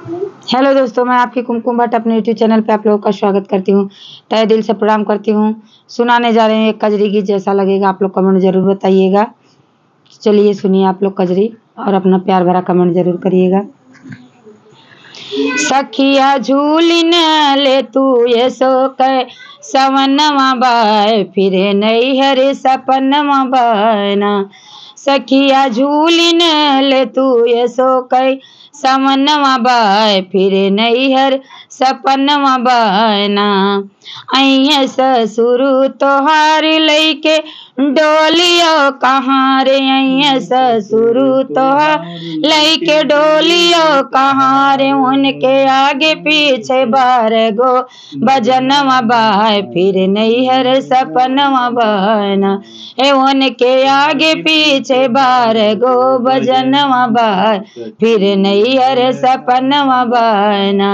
Hello दोस्तों, मैं आपकी कुमकुम भट्ट अपने यूट्यूब चैनल पे आप लोगों का स्वागत करती हूँ। तहे दिल से प्रणाम करती हूँ। सुनाने जा रहे हैं एक कजरी गीत, जैसा लगेगा आप लोग कमेंट ज़रूर बताइएगा। चलिए सुनिए आप लोग कजरी और अपना प्यार भरा कमेंट ज़रूर करिएगा। सखिया झूली न ले तू ये सो कै सवनवा बाय फिरे नहीं हरे सपनवा बायना। सखिया झूली न ले तू ये सो कै सवनवा बाय फिरे नहीं हर सपनवा बायना। अइहे ससुर तोहार लइके डोलियो कहाँ रे। अइहे ससुर तोहार लइके डोलियो कहाँ रे। उनके आगे पीछे बार गो बजनवा बाय फिर नहीं हर सपनवा बायना। ए उनके आगे पीछे बार गो बजनवा बाय फिर नहीं हर सपनवा बायना।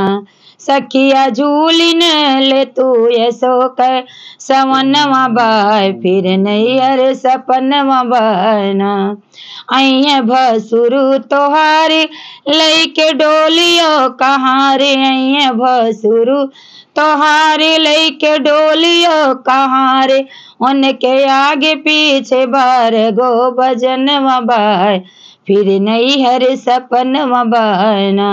सखिया झूली न ले तू ये सो कै सवनवा बाय फिर नहीं हर सपनवा बायना। अइहे भसुर तोहार लइके डोलियो कहाँ रे। अइहे भसुर तोहार लइके डोलियो कहाँ रे। उनके आगे पीछे बार गो बजनवा बाय फिर नहीं हर सपनवा बायना।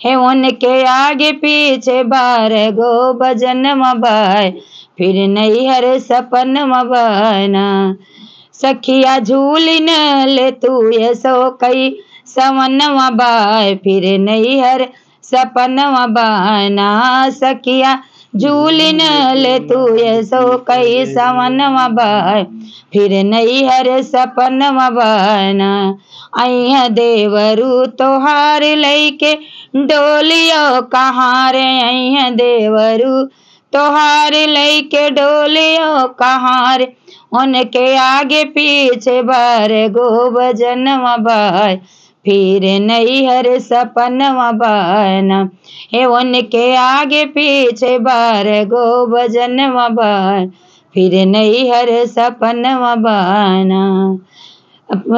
हे उनके आगे पीछे बार गो बजनवा बाय फिर नहीं हर सपनवा बायना। सखिया झूली न ले तू ये सो कई सवनवा बाय फिर नहीं हर सपनवा बायना। सखिया झूली न ले तू ये सो कई सवनवा बाय फिर नहीं हर सपनवा बायना। अइहे देवरू तोहार लइके डोलियो कहाँ रे। अइहे देवरू तोहार लइके डोलियो कहाँ रे। उनके आगे पीछे बार गो बजनवा बाय फिर नहीं हर सपनवा बायना। हे उनके आगे पीछे बार गो बजनवा बाय फिर नहीं हर सपनवा बायना।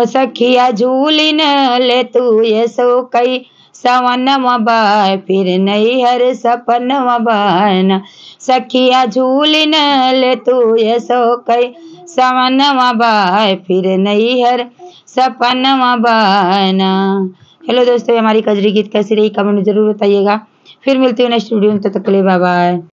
सखिया झूली न ले तू ये सो कई सवनवा बाय फिर नहीं हर सपनवा बायना। सखिया झूली न ले तू ये सो कई सवनवा बाय फिर नहीं हर सपनवा बायना। हेलो दोस्तों, हमारी कजरी गीत कैसी रही कमेंट में जरूर बताइएगा। फिर मिलती हूँ नेक्स्ट वीडियो में, तब तक के लिए बाय बाय।